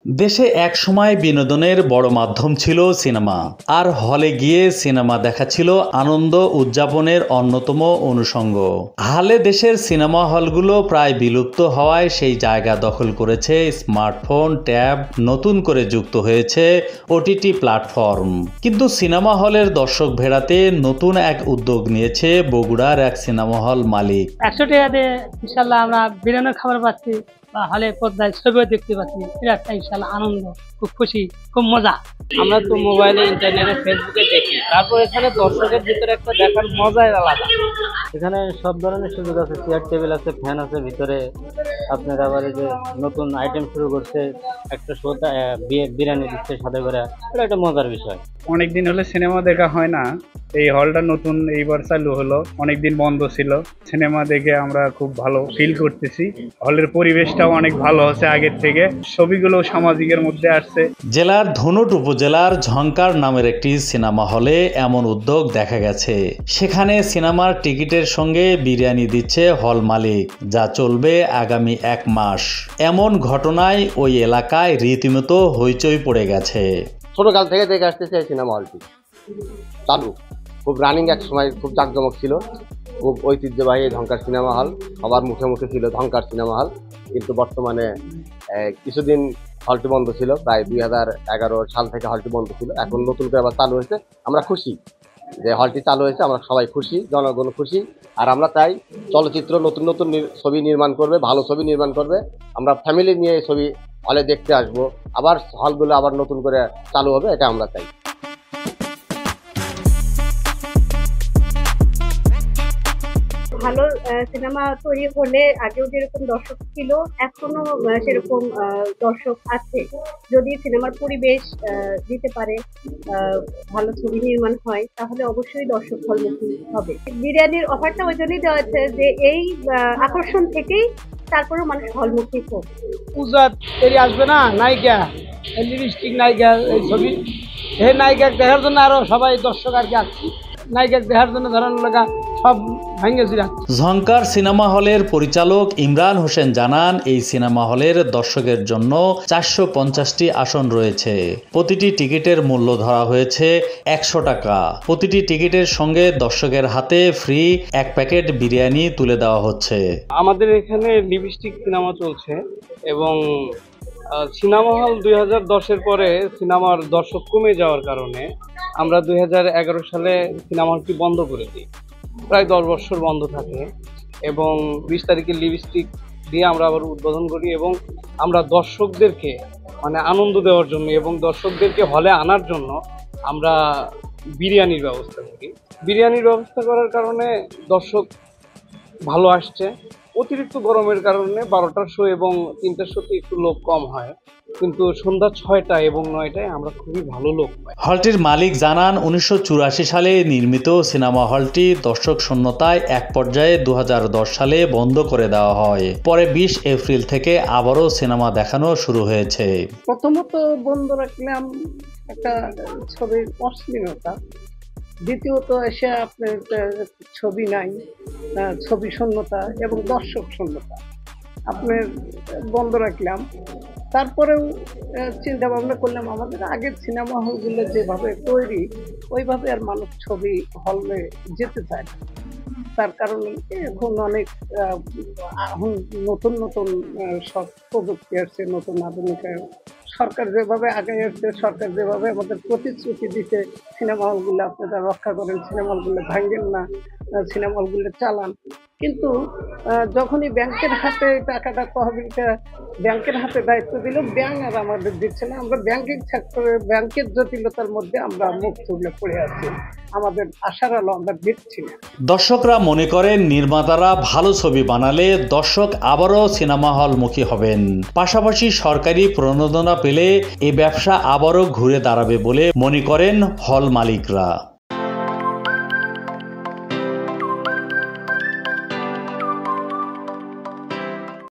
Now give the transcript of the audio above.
দেশে এক সময় বিনোদনের বড় মাধ্যম ছিল সিনেমা, আর হলে গিয়ে সিনেমা দেখা ছিল আনন্দ উদযাপনের অন্যতম অনুষঙ্গ। হালে দেশের সিনেমা হলগুলো প্রায় বিলুপ্ত হওয়ায় সেই জায়গা দখল করেছে স্মার্টফোন, ট্যাব, নতুন করে যুক্ত হয়েছে ওটিটি প্ল্যাটফর্ম। কিন্তু সিনেমা হলের দর্শক ভেড়াতে নতুন এক উদ্যোগ নিয়েছে বগুড়ার এক সিনেমা হল মালিক। 100 টাকা দিয়ে ইনশাল্লাহ আমরা বিরিয়ানির খাবার পাচ্ছি, হলে পর্দায় ছবিও দেখতে পাচ্ছি। এটা একটা ইনশাল্লাহ আনন্দ, খুব খুশি, খুব মজা। আমরা তো মোবাইলে, ইন্টারনেটে, ফেসবুকে দেখি, তারপর এখানে দর্শকের ভিতরে একটা দেখার মজাই আলাদা। এখানে সব ধরনের সুযোগ আছে, চেয়ার টেবিল আছে, ফ্যান আছে ভিতরে। আপনার আবার এই যে নতুন আইটেম শুরু করছে, একটা শোটা বিরিয়ানি দিচ্ছে সাথে করে, এটা একটা মজার বিষয়। অনেকদিন হলে সিনেমা দেখা হয় না, এই হলটা নতুন এইবার চালু হলো, অনেকদিন বন্ধ ছিল। সিনেমা দেখে আমরা খুব ভালো ফিল করতেছি। হলের পরিবেশটাও অনেক ভালো হচ্ছে আগের থেকে, ছবিগুলো সামাজিকের মধ্যে আসছে। জেলার ধনুট উপজেলার ঝংকার নামের একটি সিনেমা হলে এমন উদ্যোগ দেখা গেছে। সেখানে সিনেমার টিকিটের সঙ্গে বিরিয়ানি দিচ্ছে হল মালিক, যা চলবে আগামী 1 মাস। এমন ঘটনায় ওই এলাকায় রীতিমতো হইচই পড়ে গেছে। ছোটকাল থেকে দেখে আসতেছে সিনেমা হলটি চালু, খুব রানিং, এক সময় খুব জাঁকজমক ছিল, খুব ঐতিহ্যবাহী ঝংকার সিনেমা হল, সবার মুখে মুখে ছিল ঝংকার সিনেমা হল। কিন্তু বর্তমানে কিছুদিন হলটি বন্ধ ছিল, প্রায় 2011 সাল থেকে হলটি বন্ধ ছিল। এখন নতুন করে আবার চালু হয়েছে। আমরা খুশি যে হলটি চালু হয়েছে, আমরা সবাই খুশি, জনগণ খুশি। আর আমরা তাই চলচ্চিত্র নতুন নতুন ছবি নির্মাণ করবে, ভালো ছবি নির্মাণ করবে। আমরা ফ্যামিলি নিয়ে এই ছবি হলে দেখতে আসবো, আবার হলগুলো আবার নতুন করে চালু হবে, এটা আমরা চাই। ভালো সিনেমা তৈরি হলে আগেও যেরকম দর্শক ছিল, এখনো সেরকম দর্শক আছে। যদি সিনেমার পরিবেশ দিতে পারে, ভালো ছবি নির্মাণ হয়, তাহলে অবশ্যই দর্শক হলমুখী হবে। বিরিয়ানির অফারটা ওই জন্যই দেওয়া হচ্ছে যে এই আকর্ষণ থেকেই তারপরেও মানুষ হলমুখী হোক। উজাত এরি আসবে না নায়িকা, লিপস্টিক নায়িকা, এই ছবি এই নায়িকা দেখার জন্য আরো সবাই দর্শক আর কি আসছে। নায়িকা দেখার জন্য ধরানোর লাগা সব ভেঙেছিল। ঝংকার সিনেমা হলের পরিচালক ইমরান হোসেন জানান, এই সিনেমা হলের দর্শকের জন্য 450টি আসন রয়েছে। প্রতিটি টিকিটের মূল্য ধরা হয়েছে 100 টাকা। প্রতিটি টিকিটের সঙ্গে দর্শকের হাতে ফ্রি 1 প্যাকেট বিরিয়ানি তুলে দেওয়া হচ্ছে। আমাদের এখানে লিপস্টিক সিনেমা চলছে এবং সিনেমা হল 2010-এর পরে সিনেমার দর্শক কমে যাওয়ার কারণে আমরা 2011 সালে সিনেমা হলটি বন্ধ করে দিই। প্রায় 10 বছর বন্ধ থাকে এবং 20 তারিখে লিপস্টিক দিয়ে আমরা আবার উদ্বোধন করি এবং আমরা দর্শকদেরকে আনন্দ দেওয়ার জন্য এবং দর্শকদেরকে হলে আনার জন্য আমরা বিরিয়ানির ব্যবস্থা করি। বিরিয়ানির ব্যবস্থা করার কারণে দর্শক ভালো আসছে। অতিরিক্ত গরমের কারণে 12টার শো এবং 3টার শোতে একটু লোক কম হয়, কিন্তু সন্ধ্যা 6টা এবং 9টায় আমরা খুবই ভালো লোক পাই। হলটির মালিক জানান, 1984 সালে নির্মিত সিনেমা হলটি দর্শক শূন্যতায় এক পর্যায়ে 2010 সালে বন্ধ করে দেওয়া হয়। পরে 20 এপ্রিল থেকে আবারও সিনেমা দেখানো শুরু হয়েছে। প্রথমত বন্ধ রাখলাম একটা ছবির অশ্লীলতা, দ্বিতীয়ত এসে আপনার ছবি নাই, ছবি শূন্যতা এবং দর্শক শূন্যতা, আপনার বন্ধ রাখলাম। তারপরেও চিন্তা ভাবনা করলাম আমাদের আগের সিনেমা হলগুলো যেভাবে তৈরি, ওইভাবে আর মানুষ ছবি হলে যেতে চায় না। তার কারণ এখন অনেক নতুন নতুন সব প্রযুক্তি আসছে, নতুন আধুনিক। সরকার যেভাবে আগে আসছে, সরকার যেভাবে আমাদের প্রতিশ্রুতি দিতে সিনেমা হলগুলো আপনারা রক্ষা করেন, সিনেমা হলগুলো ভাঙেন না, সিনেমা হলগুলো চালান, কিন্তু যখনই ব্যাংকের হাতে টাকাটা তহবিলটা ব্যাংকের হাতে দায়িত্ব দিল, ব্যাংক আর আমাদের দিচ্ছে না। আমরা ব্যাংকিং সেক্টরে ব্যাংকের জটিলতার মধ্যে আমরা মুখ তুলে পড়ে আছি, আমাদের আশার আলো আমরা দেখছি না। দর্শকরা মনে করেন, নির্মাতারা ভালো ছবি বানালে দর্শক আবারও সিনেমা হলমুখী হবেন। পাশাপাশি সরকারি প্রণোদনা পেলে এই ব্যবসা আবারও ঘুরে দাঁড়াবে বলে মনে করেন হল মালিকরা।